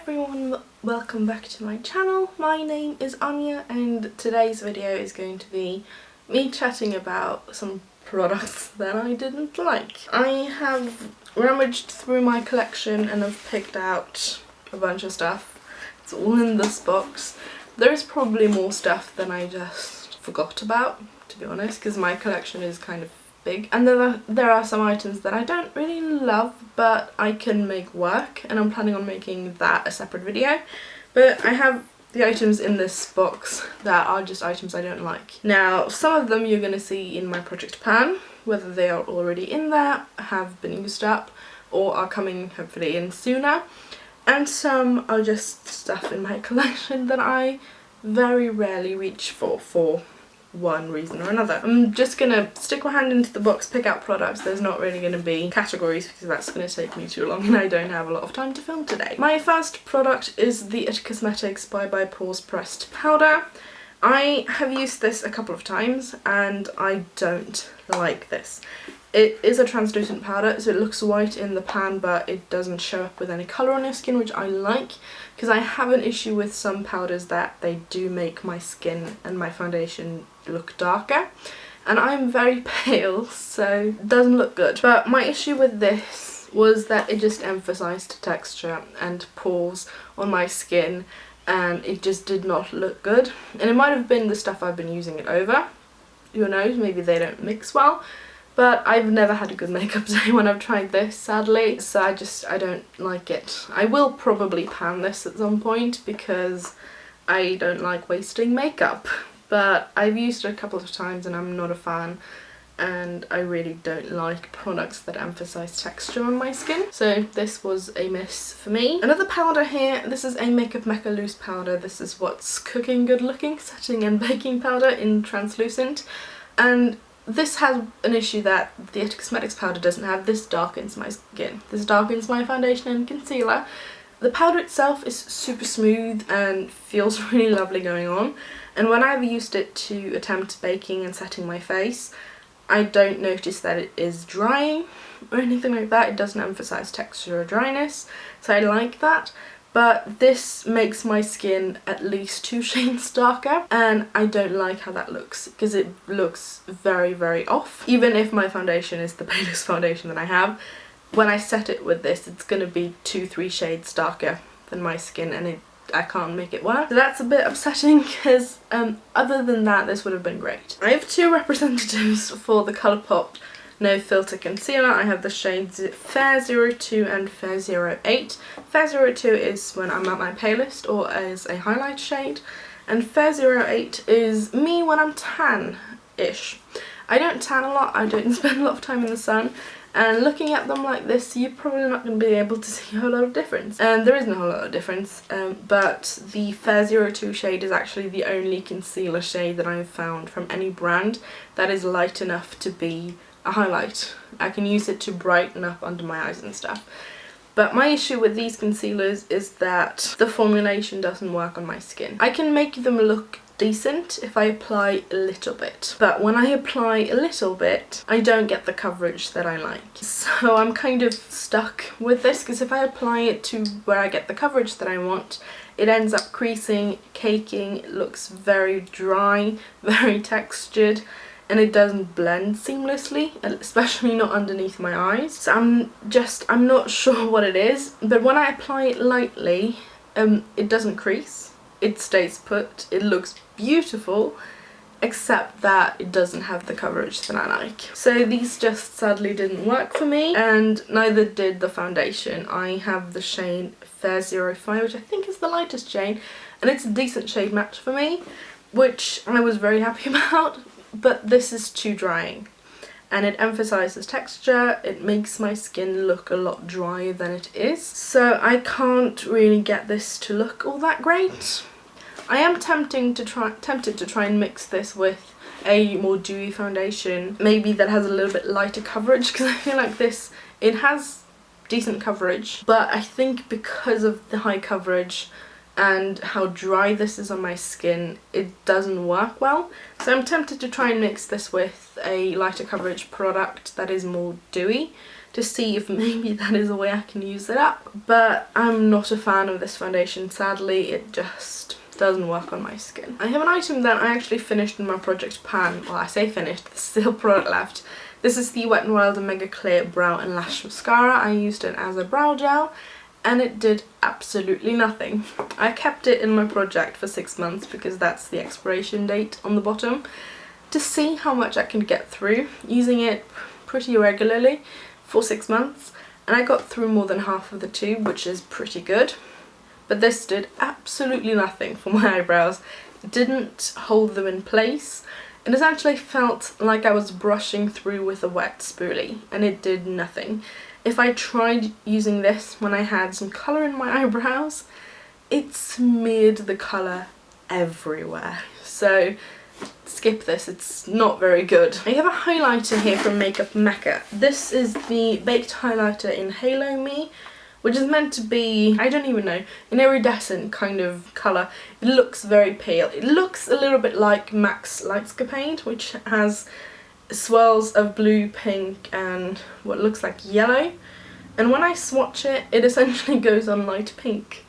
everyone, welcome back to my channel. My name is Anya and today's video is going to be me chatting about some products that I didn't like. I have rummaged through my collection and have picked out a bunch of stuff. It's all in this box. There is probably more stuff than I just forgot about, to be honest, because my collection is kind of big. And there are some items that I don't really love, but I can make work, and I'm planning on making that a separate video. But I have the items in this box that are just items I don't like. Now, some of them you're going to see in my project pan, whether they are already in there, have been used up, or are coming hopefully in sooner. And some are just stuff in my collection that I very rarely reach for one reason or another. I'm just gonna stick my hand into the box, pick out products. There's not really gonna be categories because that's gonna take me too long and I don't have a lot of time to film today. My first product is the It Cosmetics Bye Bye Pores Pressed Powder. I have used this a couple of times and I don't like this. It is a translucent powder, so it looks white in the pan, but it doesn't show up with any colour on your skin, which I like, because I have an issue with some powders that they do make my skin and my foundation look darker. And I'm very pale, so it doesn't look good. But my issue with this was that it just emphasised texture and pores on my skin, and it just did not look good. And it might have been the stuff I've been using it over. Who knows, maybe they don't mix well. But I've never had a good makeup day when I've tried this, sadly, so I don't like it. I will probably pan this at some point because I don't like wasting makeup. But I've used it a couple of times and I'm not a fan, and I really don't like products that emphasise texture on my skin. So this was a miss for me. Another powder here, this is a Makeup Mecca loose powder. This is What's Cooking Good Looking Setting and Baking Powder in translucent. And this has an issue that the It Cosmetics powder doesn't have. This darkens my skin. This darkens my foundation and concealer. The powder itself is super smooth and feels really lovely going on. And when I've used it to attempt baking and setting my face, I don't notice that it is drying or anything like that. It doesn't emphasise texture or dryness, so I like that. But this makes my skin at least 2 shades darker, and I don't like how that looks because it looks very, very off. Even if my foundation is the palest foundation that I have, when I set it with this, it's going to be 2-3 shades darker than my skin, and I can't make it work. So that's a bit upsetting because other than that, this would have been great. I have 2 representatives for the Colourpop No Filter Concealer. I have the shades Fair 02 and Fair 08. Fair 02 is when I'm at my palest or as a highlight shade, and Fair 08 is me when I'm tan-ish. I don't tan a lot, I don't spend a lot of time in the sun, and looking at them like this, you're probably not going to be able to see a whole lot of difference. And there isn't a whole lot of difference, but the Fair 02 shade is actually the only concealer shade that I've found from any brand that is light enough to be a highlight. I can use it to brighten up under my eyes and stuff. But my issue with these concealers is that the formulation doesn't work on my skin. I can make them look decent if I apply a little bit, but when I apply a little bit, I don't get the coverage that I like. So I'm kind of stuck with this, because if I apply it to where I get the coverage that I want, it ends up creasing, caking, it looks very dry, very textured, and it doesn't blend seamlessly, especially not underneath my eyes. So I'm not sure what it is, but when I apply it lightly, it doesn't crease, it stays put, it looks beautiful, except that it doesn't have the coverage that I like. So these just sadly didn't work for me, and neither did the foundation. I have the shade Fair 05, which I think is the lightest shade, and it's a decent shade match for me, which I was very happy about. But this is too drying, and it emphasises texture, it makes my skin look a lot drier than it is, so I can't really get this to look all that great. I am tempted to try and mix this with a more dewy foundation, maybe that has a little bit lighter coverage, because I feel like this, it has decent coverage, but I think because of the high coverage and how dry this is on my skin, it doesn't work well. So I'm tempted to try and mix this with a lighter coverage product that is more dewy, to see if maybe that is a way I can use it up. But I'm not a fan of this foundation, sadly. It just doesn't work on my skin. I have an item that I actually finished in my project pan. Well, I say finished, there's still product left. This is the Wet n Wild Mega Clear Brow and Lash Mascara. I used it as a brow gel and it did absolutely nothing. I kept it in my project for 6 months because that's the expiration date on the bottom, to see how much I can get through, using it pretty regularly for 6 months, and I got through more than half of the tube, which is pretty good. But this did absolutely nothing for my eyebrows. It didn't hold them in place. It essentially felt like I was brushing through with a wet spoolie, and it did nothing. If I tried using this when I had some colour in my eyebrows, it smeared the colour everywhere. So skip this, it's not very good. I have a highlighter here from Makeup Mecca. This is the Baked Highlighter in Halo Me, which is meant to be, I don't even know, an iridescent kind of colour. It looks very pale. It looks a little bit like MAC's Lightscapade, which has swirls of blue, pink and what looks like yellow. And when I swatch it, it essentially goes on light pink.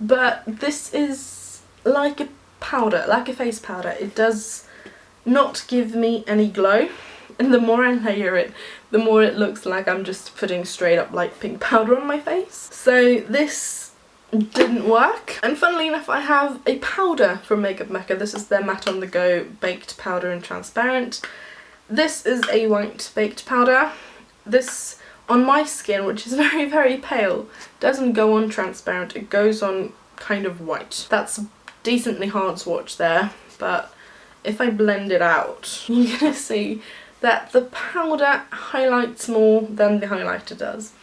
But this is like a powder, like a face powder. It does not give me any glow. And the more I layer it, the more it looks like I'm just putting straight up light pink powder on my face. So this didn't work. And funnily enough, I have a powder from Makeup Mecca. This is their Matte on the Go Baked Powder in Transparent. This is a white baked powder. This, on my skin, which is very, very pale, doesn't go on transparent. It goes on kind of white. That's decently hard swatch there, but if I blend it out, you're gonna see that the powder highlights more than the highlighter does.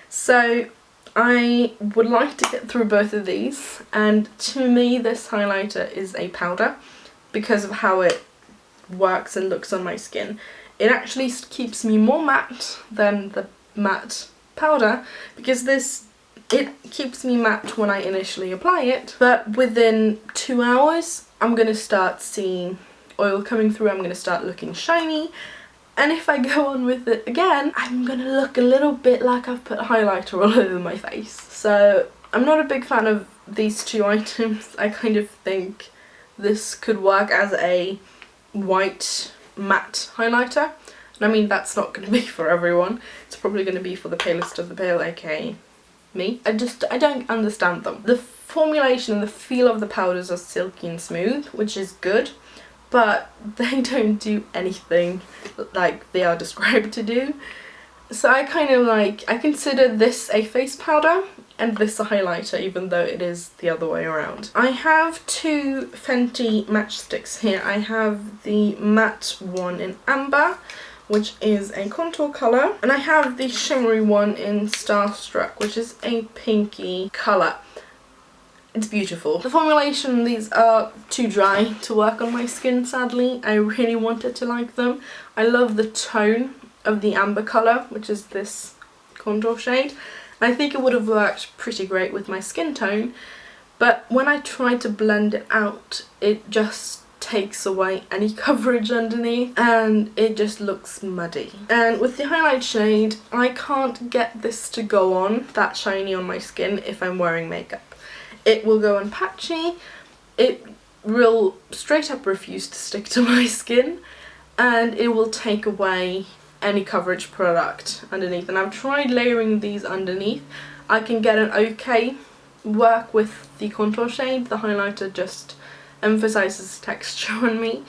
So I would like to get through both of these, and to me this highlighter is a powder because of how it works and looks on my skin. It actually keeps me more matte than the matte powder because it keeps me matte when I initially apply it, but within 2 hours I'm going to start seeing oil coming through, I'm going to start looking shiny, and if I go on with it again, I'm going to look a little bit like I've put highlighter all over my face. So I'm not a big fan of these two items. I kind of think this could work as a white matte highlighter. And I mean, that's not going to be for everyone. It's probably going to be for the palest of the pale, aka me. I don't understand them. The formulation and the feel of the powders are silky and smooth, which is good, but they don't do anything like they are described to do. So I consider this a face powder and this a highlighter, even though it is the other way around. I have two Fenty matchsticks here. I have the matte one in Amber, which is a contour colour, and I have the shimmery one in Starstruck, which is a pinky colour. It's beautiful. The formulation, these are too dry to work on my skin, sadly. I really wanted to like them. I love the tone of the amber colour, which is this contour shade. I think it would have worked pretty great with my skin tone, but when I tried to blend it out, it just takes away any coverage underneath and it just looks muddy. And with the highlight shade, I can't get this to go on that shiny on my skin if I'm wearing makeup. It will go on patchy, it will straight up refuse to stick to my skin, and it will take away any coverage product underneath. And I've tried layering these underneath. I can get an okay work with the contour shade. The highlighter just emphasizes texture on me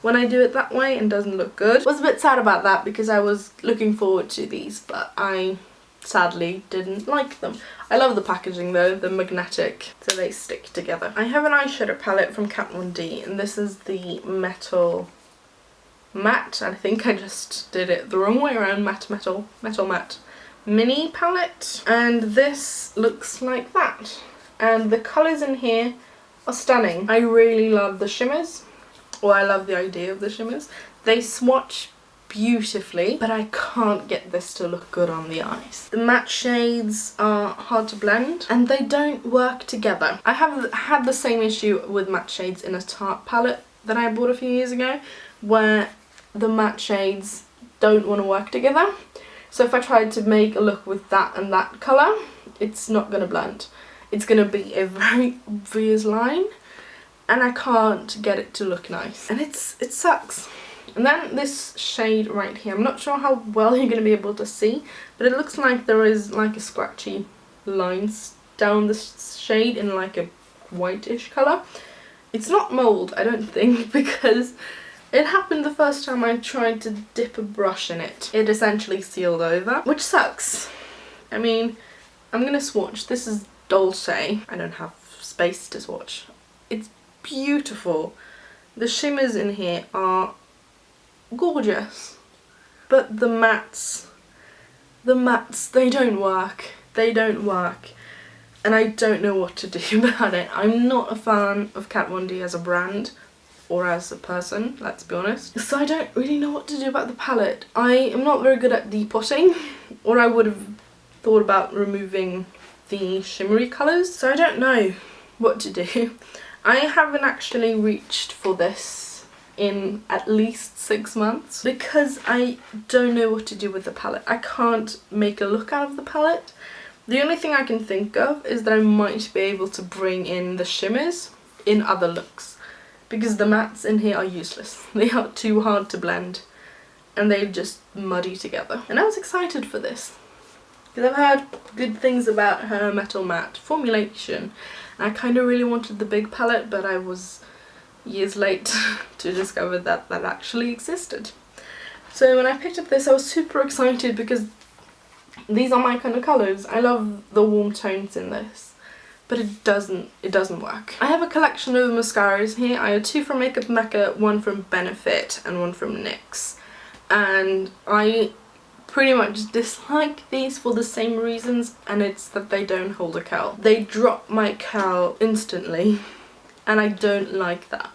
when I do it that way and doesn't look good. I was a bit sad about that because I was looking forward to these, but I sadly didn't like them. I love the packaging though, the magnetic, so they stick together. I have an eyeshadow palette from Kat Von D, and this is the Metal Matte. I think I just did it the wrong way around. Metal Matte mini palette, and this looks like that. And the colours in here are stunning. I really love the shimmers, or I love the idea of the shimmers. They swatch beautifully, but I can't get this to look good on the eyes. The matte shades are hard to blend and they don't work together. I have had the same issue with matte shades in a Tarte palette that I bought a few years ago, where the matte shades don't want to work together. So if I tried to make a look with that and that colour, it's not going to blend. It's going to be a very obvious line, and I can't get it to look nice. And it sucks. And then this shade right here, I'm not sure how well you're going to be able to see, but it looks like there is like a scratchy lines down the shade in like a whitish colour. It's not mould, I don't think, because it happened the first time I tried to dip a brush in it. It essentially sealed over, which sucks. I mean, I'm going to swatch. This is Dolce. I don't have space to swatch. It's beautiful. The shimmers in here are gorgeous, but the mattes, they don't work. They don't work, and I don't know what to do about it. I'm not a fan of Kat Von D as a brand or as a person, let's be honest. So I don't really know what to do about the palette. I am not very good at depotting, or I would have thought about removing the shimmery colours. So I don't know what to do. I haven't actually reached for this in at least 6 months because I don't know what to do with the palette. I can't make a look out of the palette. The only thing I can think of is that I might be able to bring in the shimmers in other looks, because the mattes in here are useless. They are too hard to blend and they just muddy together. And I was excited for this because I've heard good things about her metal matte formulation. I kind of really wanted the big palette, but I was years late to discover that that actually existed. So when I picked up this, I was super excited because these are my kind of colours. I love the warm tones in this, but it doesn't work. I have a collection of mascaras here. I have 2 from Makeup Mecca, 1 from Benefit and 1 from NYX, and I pretty much dislike these for the same reasons, and it's that they don't hold a curl. They drop my curl instantly, and I don't like that.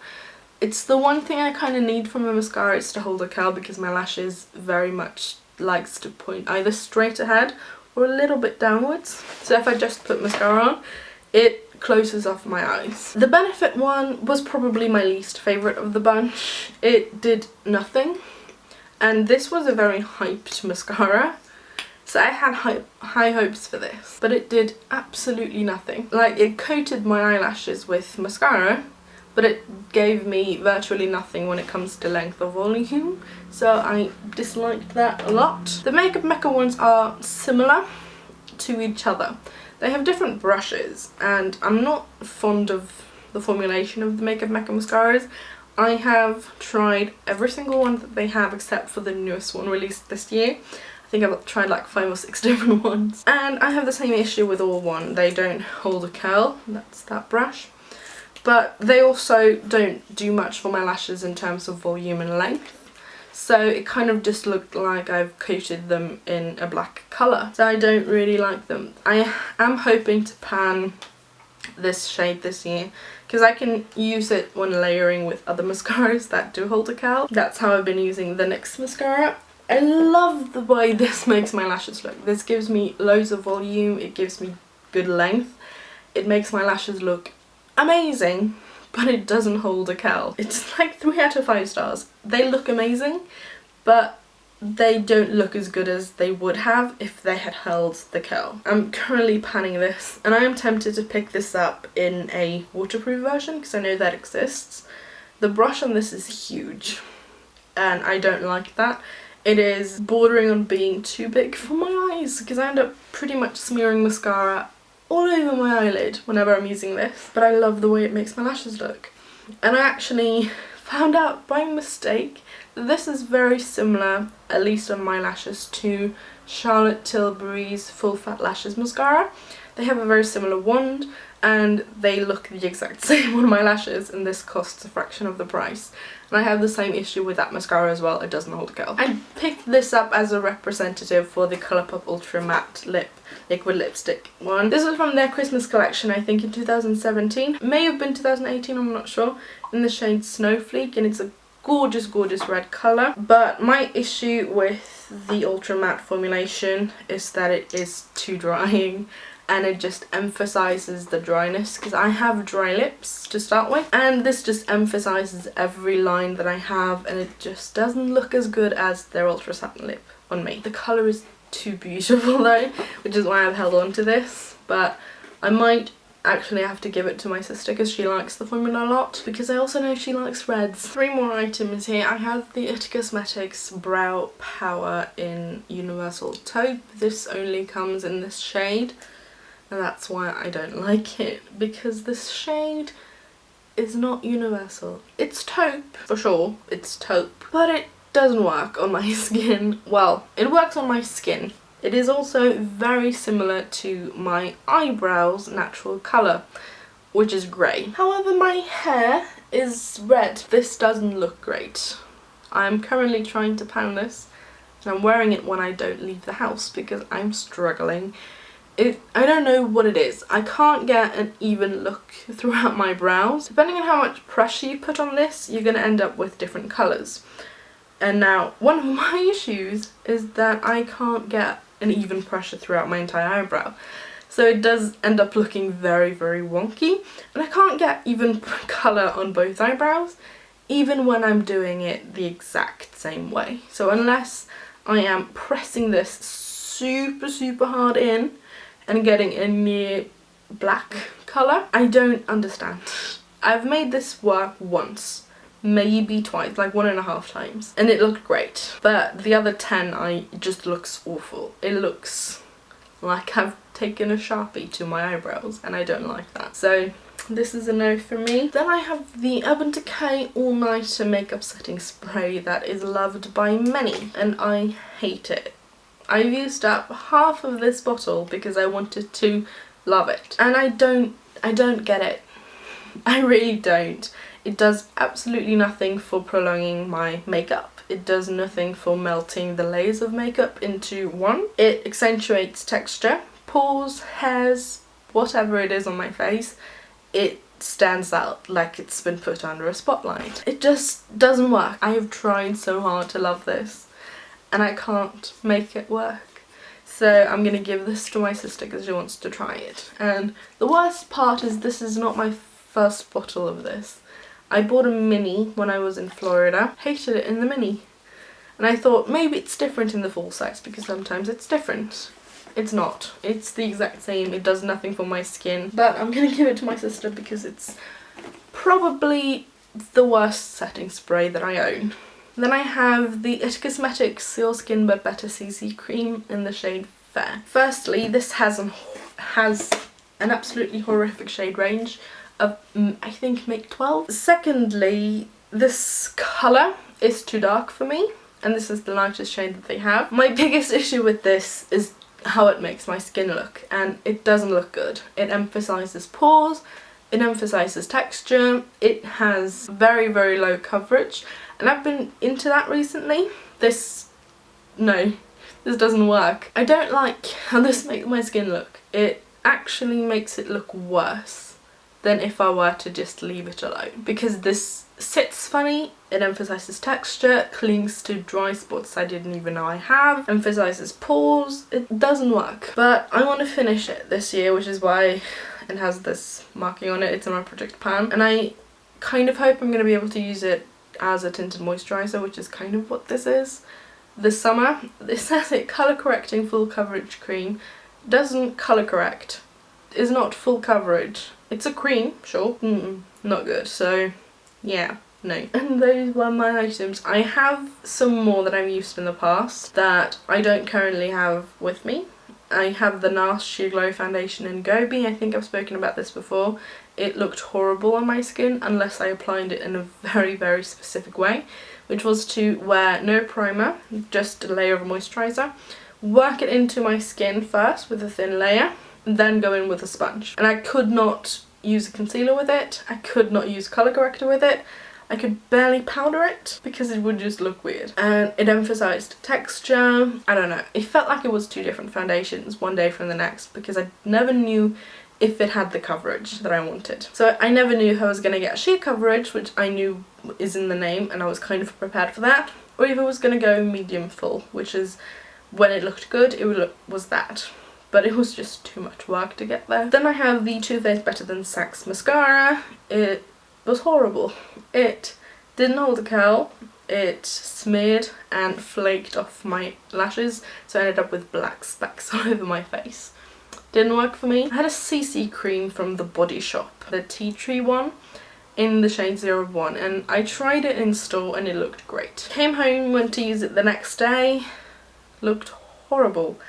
It's the one thing I kind of need from a mascara, is to hold a curl, because my lashes very much likes to point either straight ahead or a little bit downwards. So if I just put mascara on, it closes off my eyes. The Benefit one was probably my least favourite of the bunch. It did nothing. And this was a very hyped mascara, so I had high hopes for this, but it did absolutely nothing. Like, it coated my eyelashes with mascara, but it gave me virtually nothing when it comes to length or volume, so I disliked that a lot. The Makeup Mecca ones are similar to each other. They have different brushes, and I'm not fond of the formulation of the Makeup Mecca mascaras. I have tried every single one that they have except for the newest one released this year. I think I've tried like 5 or 6 different ones. And I have the same issue with all one. They don't hold a curl, that's that brush. But they also don't do much for my lashes in terms of volume and length. So it kind of just looked like I've coated them in a black colour. So I don't really like them. I am hoping to pan this shade this year, because I can use it when layering with other mascaras that do hold a curl. That's how I've been using the NYX mascara. I love the way this makes my lashes look. This gives me loads of volume, it gives me good length, it makes my lashes look amazing, but it doesn't hold a curl. It's like 3 out of 5 stars. They look amazing, but they don't look as good as they would have if they had held the curl. I'm currently panning this, and I am tempted to pick this up in a waterproof version because I know that exists. The brush on this is huge, and I don't like that. It is bordering on being too big for my eyes, because I end up pretty much smearing mascara all over my eyelid whenever I'm using this. But I love the way it makes my lashes look. And I actually found out by mistake that this is very similar, at least on my lashes, to Charlotte Tilbury's Full Fat Lashes mascara. They have a very similar wand, and they look the exact same on my lashes, and this costs a fraction of the price. And I have the same issue with that mascara as well, it doesn't hold a curl. I picked this up as a representative for the Colourpop Ultra Matte Liquid Lipstick one. This was from their Christmas collection, I think in 2017. It may have been 2018, I'm not sure, in the shade Snowflake, and it's a gorgeous, gorgeous red colour. But my issue with the Ultra Matte formulation is that it is too drying, and it just emphasises the dryness, because I have dry lips to start with, and this just emphasises every line that I have, and it just doesn't look as good as their Ultra Satin Lip on me. The colour is too beautiful though, which is why I've held on to this. But I might actually have to give it to my sister because she likes the formula a lot, because I also know she likes reds. 3 more items here. I have the It Cosmetics Brow Power in Universal Taupe. This only comes in this shade, and that's why I don't like it, because this shade is not universal. It's taupe, for sure, it's taupe, but it doesn't work on my skin. Well, it works on my skin. It is also very similar to my eyebrows' natural colour, which is grey. However, my hair is red. This doesn't look great. I'm currently trying to pan this, and I'm wearing it when I don't leave the house because I'm struggling. I don't know what it is. I can't get an even look throughout my brows. Depending on how much pressure you put on this, you're going to end up with different colours. And now, one of my issues is that I can't get an even pressure throughout my entire eyebrow. So it does end up looking very, very wonky. And I can't get even colour on both eyebrows, even when I'm doing it the exact same way. So unless I am pressing this super, super hard in and getting a near black colour, I don't understand. I've made this work once, maybe twice, like 1.5 times, and it looked great. But the other 10, it just looks awful. It looks like I've taken a Sharpie to my eyebrows, and I don't like that. So this is a no for me. Then I have the Urban Decay All Nighter Makeup Setting Spray that is loved by many, and I hate it. I've used up half of this bottle because I wanted to love it, and I don't get it. I really don't. It does absolutely nothing for prolonging my makeup. It does nothing for melting the layers of makeup into one. It accentuates texture, pores, hairs, whatever it is on my face. It stands out like it's been put under a spotlight. It just doesn't work. I have tried so hard to love this, and I can't make it work. So I'm going to give this to my sister because she wants to try it. And the worst part is this is not my first bottle of this. I bought a mini when I was in Florida. Hated it in the mini. And I thought maybe it's different in the full size because sometimes it's different. It's not. It's the exact same. It does nothing for my skin. But I'm going to give it to my sister because it's probably the worst setting spray that I own. Then I have the It Cosmetics Seal Skin But Better CC Cream in the shade Fair. Firstly, this has an absolutely horrific shade range of, I think, make 12. Secondly, this colour is too dark for me, and this is the lightest shade that they have. My biggest issue with this is how it makes my skin look, and it doesn't look good. It emphasises pores, it emphasises texture, it has very, very low coverage, and I've been into that recently. This doesn't work. I don't like how this makes my skin look. It actually makes it look worse than if I were to just leave it alone, because this sits funny, it emphasises texture, clings to dry spots I didn't even know I have, emphasises pores. It doesn't work. But I want to finish it this year, which is why it has this marking on it. It's in my project pan, and I kind of hope I'm going to be able to use it as a tinted moisturiser, which is kind of what this is, this summer. It says it colour correcting full coverage cream. Doesn't colour correct. Is not full coverage. It's a cream, sure. Not good. So yeah, no. And those were my items. I have some more that I've used in the past that I don't currently have with me. I have the NARS Sheer Glow Foundation in Gobi. I think I've spoken about this before. It looked horrible on my skin unless I applied it in a very, very specific way, which was to wear no primer, just a layer of moisturiser, work it into my skin first with a thin layer, and then go in with a sponge. And I could not use a concealer with it, I could not use colour corrector with it, I could barely powder it because it would just look weird. And it emphasised texture. I don't know, it felt like it was two different foundations one day from the next because I never knew if it had the coverage that I wanted. So I never knew if I was going to get sheer coverage, which I knew is in the name and I was kind of prepared for that, or if it was going to go medium full, which is when it looked good, it was that. But it was just too much work to get there. Then I have the Too Faced Better Than Sex mascara. It was horrible. It didn't hold a curl. it smeared and flaked off my lashes, so I ended up with black specks all over my face. Didn't work for me. I had a CC cream from the Body Shop, the tea tree one, in the shade 01, and I tried it in store and it looked great. Came home, went to use it the next day, looked horrible.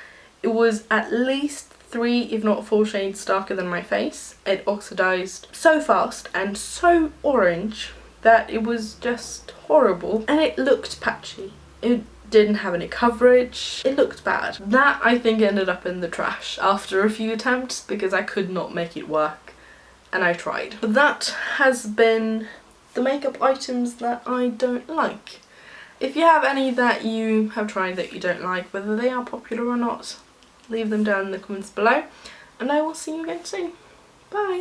It was at least 3 if not 4 shades darker than my face. It oxidized so fast and so orange that it was just horrible, and it looked patchy. It didn't have any coverage. It looked bad. That I think ended up in the trash after a few attempts because I could not make it work, and I tried. But that has been the makeup items that I don't like. If you have any that you have tried that you don't like, whether they are popular or not, leave them down in the comments below, and I will see you again soon. Bye!